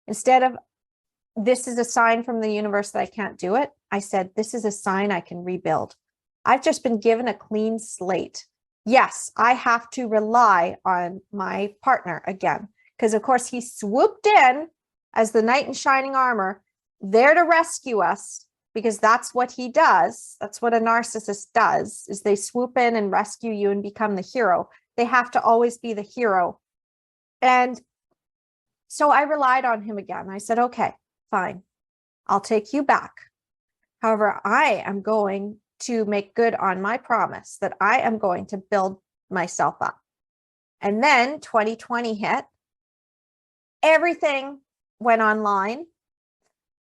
Instead of, this is a sign from the universe that I can't do it, I said, this is a sign I can rebuild. I've just been given a clean slate. Yes, I have to rely on my partner again, because of course he swooped in as the knight in shining armor, there to rescue us, because that's what he does. That's what a narcissist does, is they swoop in and rescue you and become the hero. They have to always be the hero. And so I relied on him again. I said, okay, fine, I'll take you back. However, I am going to make good on my promise that I am going to build myself up. And then 2020 hit. Everything went online.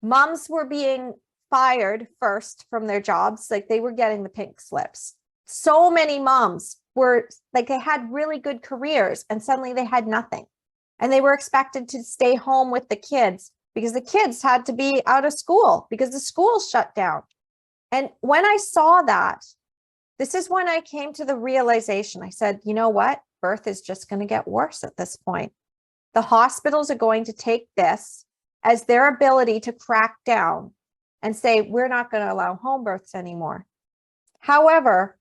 Moms were being fired first from their jobs. Like, they were getting the pink slips. So many moms were like, they had really good careers and suddenly they had nothing. And they were expected to stay home with the kids because the kids had to be out of school because the schools shut down. And when I saw that, this is when I came to the realization. I said, you know what? Birth is just going to get worse at this point. The hospitals are going to take this as their ability to crack down and say, we're not going to allow home births anymore. However,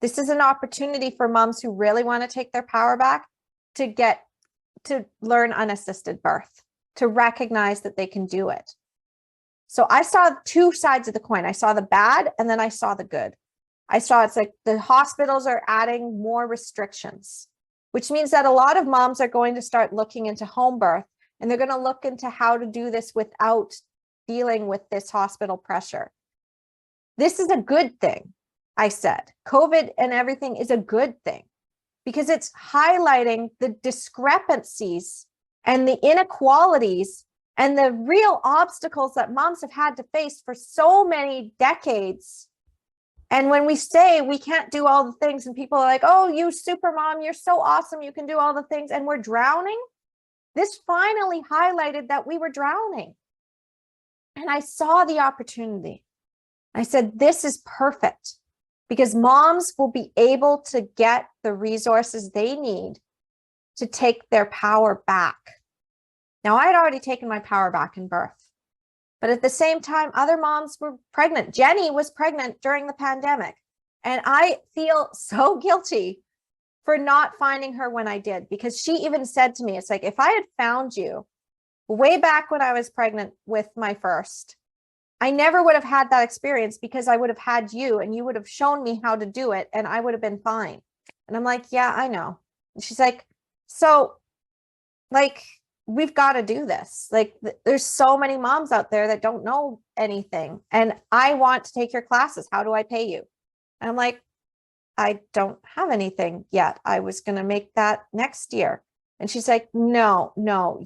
this is an opportunity for moms who really want to take their power back to learn unassisted birth, to recognize that they can do it. So I saw two sides of the coin. I saw the bad and then I saw the good. I saw it's like the hospitals are adding more restrictions, which means that a lot of moms are going to start looking into home birth, and they're going to look into how to do this without dealing with this hospital pressure. This is a good thing. I said, COVID and everything is a good thing because it's highlighting the discrepancies and the inequalities and the real obstacles that moms have had to face for so many decades. And when we say we can't do all the things and people are like, oh, you super mom, you're so awesome, you can do all the things, and we're drowning, this finally highlighted that we were drowning. And I saw the opportunity. I said, this is perfect because moms will be able to get the resources they need to take their power back. Now, I had already taken my power back in birth, but at the same time, other moms were pregnant. Jenny was pregnant during the pandemic, and I feel so guilty for not finding her when I did, because she even said to me, it's like, if I had found you way back when I was pregnant with my first, I never would have had that experience because I would have had you and you would have shown me how to do it and I would have been fine. And I'm like, yeah, I know. And she's like, so like, we've got to do this. Like, there's so many moms out there that don't know anything. And I want to take your classes. How do I pay you? And I'm like, I don't have anything yet. I was going to make that next year. And she's like, no,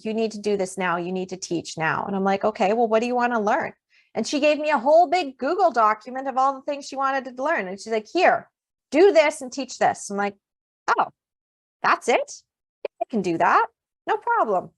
you need to do this now. You need to teach now. And I'm like, okay, well, what do you want to learn? And she gave me a whole big Google document of all the things she wanted to learn. And she's like, here, do this and teach this. I'm like, oh, that's it? I can do that. No problem.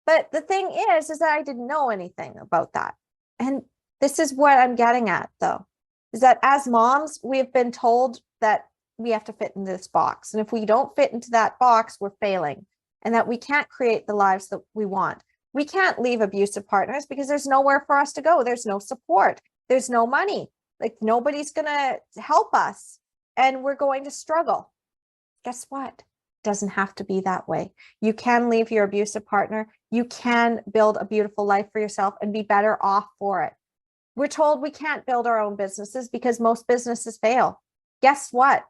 But the thing is that I didn't know anything about that. And this is what I'm getting at, though, is that as moms, we have been told that we have to fit into this box. And if we don't fit into that box, we're failing, and that we can't create the lives that we want. We can't leave abusive partners because there's nowhere for us to go. There's no support. There's no money. Like, nobody's going to help us, and we're going to struggle. Guess what? It doesn't have to be that way. You can leave your abusive partner. You can build a beautiful life for yourself and be better off for it. We're told we can't build our own businesses because most businesses fail. Guess what?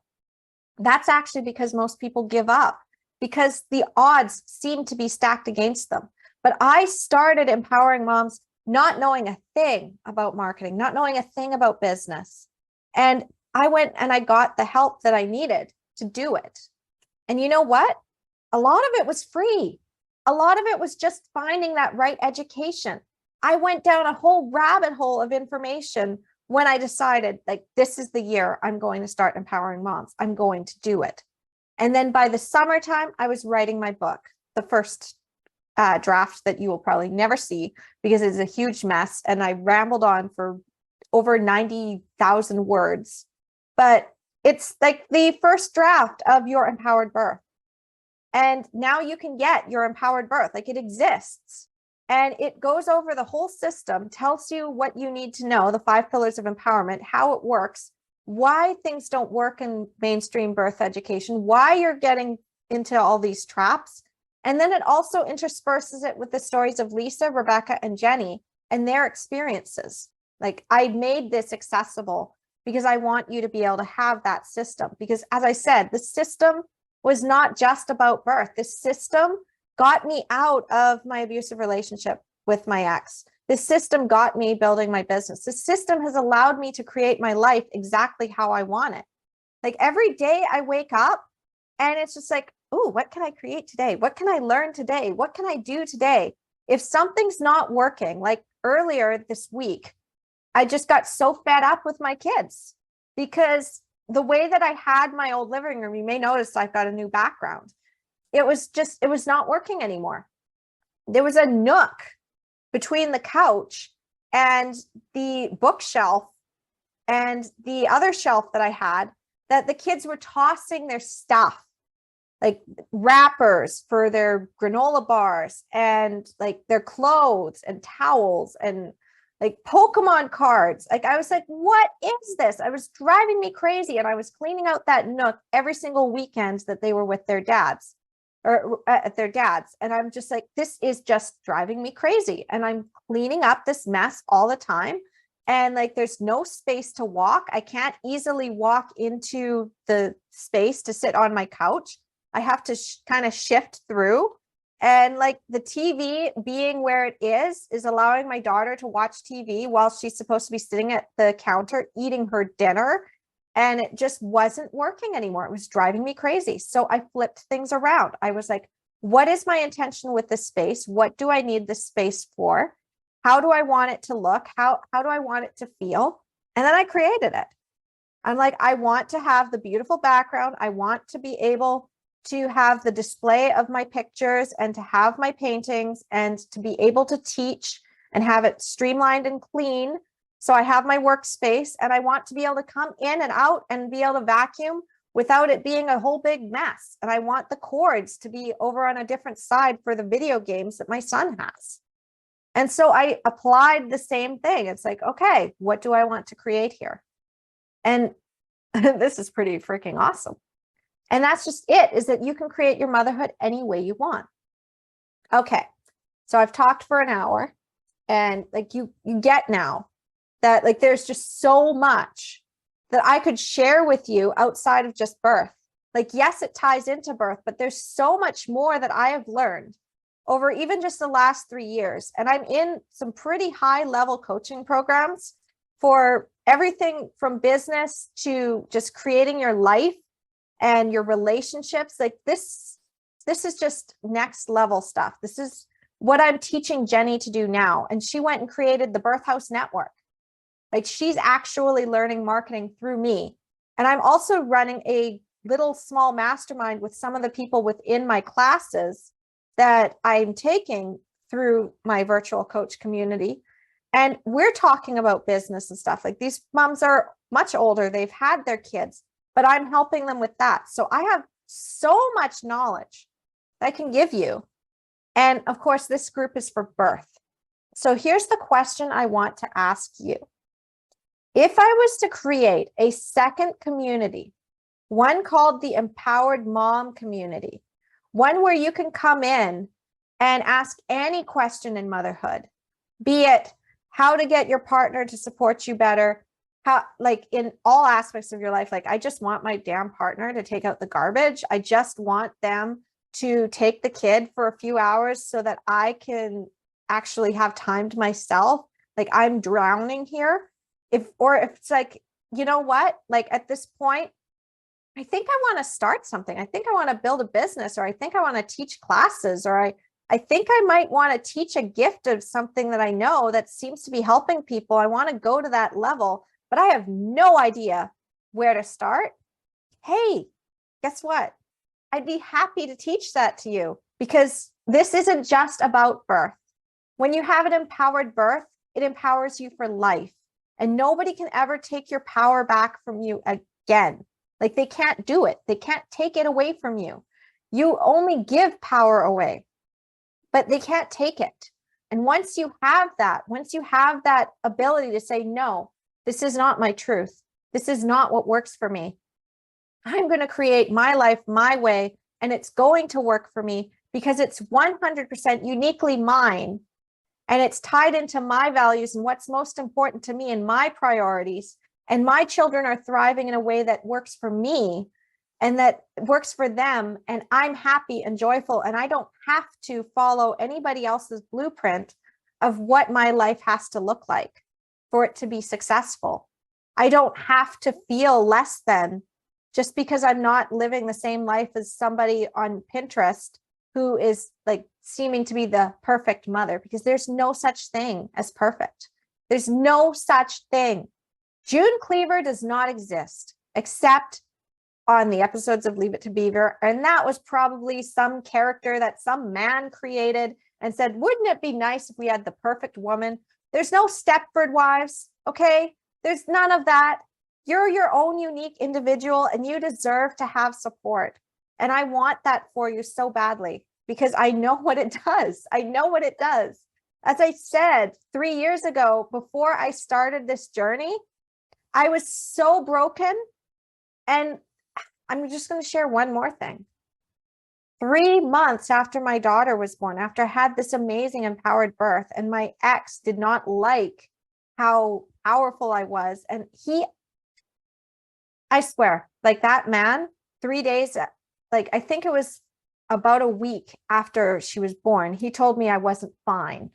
That's actually because most people give up, because the odds seem to be stacked against them. But I started empowering moms not knowing a thing about marketing, not knowing a thing about business. And I went and I got the help that I needed to do it. And you know what? A lot of it was free. A lot of it was just finding that right education. I went down a whole rabbit hole of information when I decided, like, this is the year I'm going to start empowering moms. I'm going to do it. And then by the summertime, I was writing my book, the first draft that you will probably never see because it's a huge mess. And I rambled on for over 90,000 words. But it's like the first draft of your empowered birth. And now you can get your empowered birth, like it exists. And it goes over the whole system, tells you what you need to know, the 5 pillars of empowerment, how it works, why things don't work in mainstream birth education, why you're getting into all these traps. And then it also intersperses it with the stories of Lisa, Rebecca, and Jenny and their experiences. Like, I made this accessible because I want you to be able to have that system. Because as I said, the system was not just about birth. This system got me out of my abusive relationship with my ex. This system got me building my business. This system has allowed me to create my life exactly how I want it. Like, every day I wake up and it's just like, oh, what can I create today? What can I learn today? What can I do today? If something's not working, like earlier this week, I just got so fed up with my kids because the way that I had my old living room, you may notice I've got a new background. It was not working anymore. There was a nook between the couch and the bookshelf and the other shelf that I had that the kids were tossing their stuff, like wrappers for their granola bars and like their clothes and towels and like Pokemon cards. Like, I was like, what is this? I was driving me crazy. And I was cleaning out that nook every single weekend that they were with their dads or at their dads. And I'm just like, this is just driving me crazy. And I'm cleaning up this mess all the time. And like, there's no space to walk. I can't easily walk into the space to sit on my couch. I have to kind of shift through. And like, the TV being where it is allowing my daughter to watch TV while she's supposed to be sitting at the counter eating her dinner. And it just wasn't working anymore. It was driving me crazy. So I flipped things around. I was like, what is my intention with this space? What do I need this space for? How do I want it to look? How do I want it to feel? And then I created it. I'm like, I want to have the beautiful background. I want to be able to have the display of my pictures and to have my paintings and to be able to teach and have it streamlined and clean. So I have my workspace and I want to be able to come in and out and be able to vacuum without it being a whole big mess. And I want the cords to be over on a different side for the video games that my son has. And so I applied the same thing. It's like, okay, what do I want to create here? And this is pretty freaking awesome. And that's just it, is that you can create your motherhood any way you want. Okay, so I've talked for an hour and like you get now that like there's just so much that I could share with you outside of just birth. Like, yes, it ties into birth, but there's so much more that I have learned over even just the last 3 years. And I'm in some pretty high level coaching programs for everything from business to just creating your life and your relationships. Like, this is just next level stuff. This is what I'm teaching Jenny to do now. And she went and created the Birth House Network. Like, she's actually learning marketing through me. And I'm also running a little small mastermind with some of the people within my classes that I'm taking through my virtual coach community. And we're talking about business and stuff. Like, these moms are much older. They've had their kids, but I'm helping them with that. So I have so much knowledge that I can give you. And of course, this group is for birth. So here's the question I want to ask you. If I was to create a second community, one called the Empowered Mom Community, one where you can come in and ask any question in motherhood, be it how to get your partner to support you better, how, like, in all aspects of your life. Like, I just want my damn partner to take out the garbage. I just want them to take the kid for a few hours so that I can actually have time to myself, like I'm drowning here. If it's like, you know what, like at this point, I think I want to start something. I think I want to build a business, or I think I want to teach classes, or I think I might want to teach a gift of something that I know that seems to be helping people. I want to go to that level, but I have no idea where to start. Hey, guess what? I'd be happy to teach that to you, because this isn't just about birth. When you have an empowered birth, it empowers you for life, and nobody can ever take your power back from you again. Like they can't do it. They can't take it away from you. You only give power away, but they can't take it. And once you have that ability to say, no, this is not my truth. This is not what works for me. I'm going to create my life my way, and it's going to work for me because it's 100% uniquely mine. And it's tied into my values and what's most important to me and my priorities. And my children are thriving in a way that works for me and that works for them. And I'm happy and joyful. And I don't have to follow anybody else's blueprint of what my life has to look like for it to be successful. I don't have to feel less than just because I'm not living the same life as somebody on Pinterest who is like seeming to be the perfect mother, because there's no such thing as perfect. There's no such thing. June Cleaver does not exist except on the episodes of Leave It to Beaver. And that was probably some character that some man created and said, wouldn't it be nice if we had the perfect woman? There's no Stepford Wives, okay? There's none of that. You're your own unique individual and you deserve to have support. And I want that for you so badly because I know what it does. I know what it does. As I said 3 years ago, before I started this journey, I was so broken. And I'm just going to share one more thing. 3 months after my daughter was born, after I had this amazing empowered birth, and my ex did not like how powerful I was. And I swear, like that man, 3 days, like I think it was about a week after she was born, he told me I wasn't fine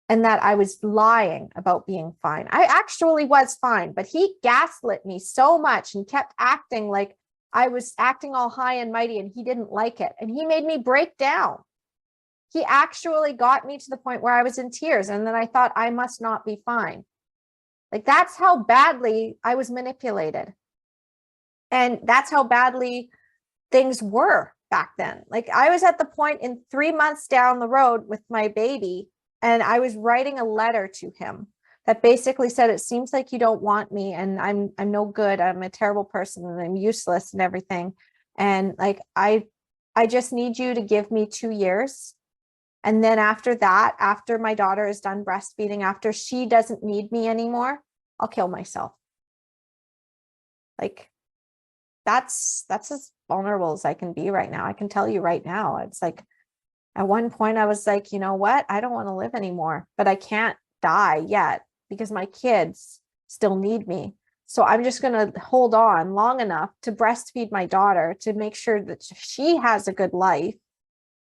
and that I was lying about being fine. I actually was fine, but he gaslit me so much and kept acting like I was acting all high and mighty, and he didn't like it. And he made me break down. He actually got me to the point where I was in tears. And then I thought I must not be fine. Like that's how badly I was manipulated. And that's how badly things were back then. Like I was at the point in 3 months down the road with my baby, and I was writing a letter to him that basically said, it seems like you don't want me, and I'm no good. I'm a terrible person and I'm useless and everything. And like, I just need you to give me 2 years. And then after that, after my daughter is done breastfeeding, after she doesn't need me anymore, I'll kill myself. Like that's as vulnerable as I can be right now. I can tell you right now, it's like, at one point I was like, you know what? I don't want to live anymore, but I can't die yet because my kids still need me. So I'm just going to hold on long enough to breastfeed my daughter to make sure that she has a good life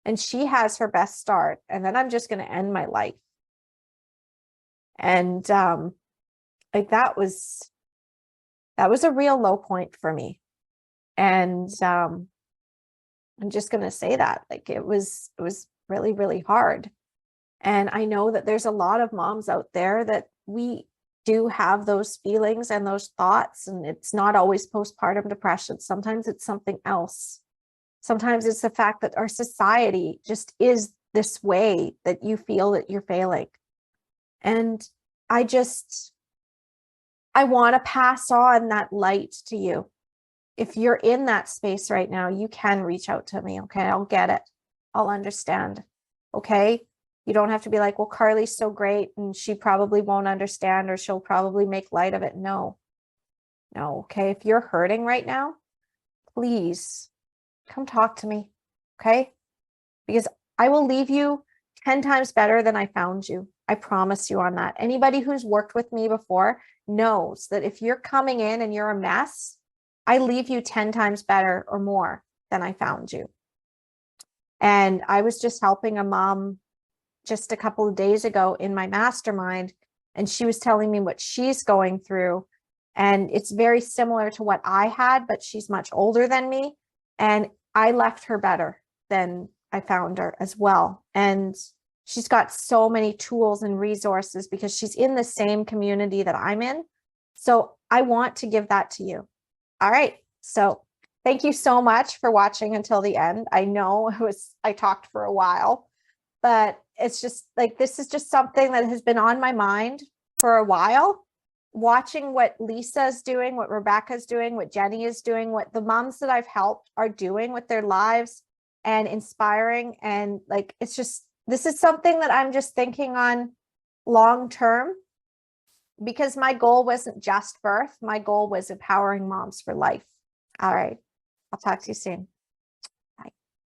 and she has her best start. And then I'm just going to end my life. And like that was a real low point for me. And I'm just going to say that, like, it was really, really hard. And I know that there's a lot of moms out there that we do have those feelings and those thoughts, and it's not always postpartum depression. Sometimes it's something else. Sometimes it's the fact that our society just is this way that you feel that you're failing. And I want to pass on that light to you. If you're in that space right now, you can reach out to me. Okay. I'll get it. I'll understand. Okay. You don't have to be like, well, Carly's so great and she probably won't understand, or she'll probably make light of it. No. Okay. If you're hurting right now, please come talk to me. Okay. Because I will leave you 10 times better than I found you. I promise you on that. Anybody who's worked with me before knows that if you're coming in and you're a mess, I leave you 10 times better or more than I found you. And I was just helping a mom just a couple of days ago in my mastermind, and she was telling me what she's going through. And it's very similar to what I had, but she's much older than me. And I left her better than I found her as well. And she's got so many tools and resources because she's in the same community that I'm in. So I want to give that to you. All right. So thank you so much for watching until the end. I know I talked for a while, but it's just like, this is just something that has been on my mind for a while. Watching what Lisa's doing, what Rebecca's doing, what Jenny is doing, what the moms that I've helped are doing with their lives and inspiring. And like, it's just, this is something that I'm just thinking on long term, because my goal wasn't just birth. My goal was empowering moms for life. All right. I'll talk to you soon.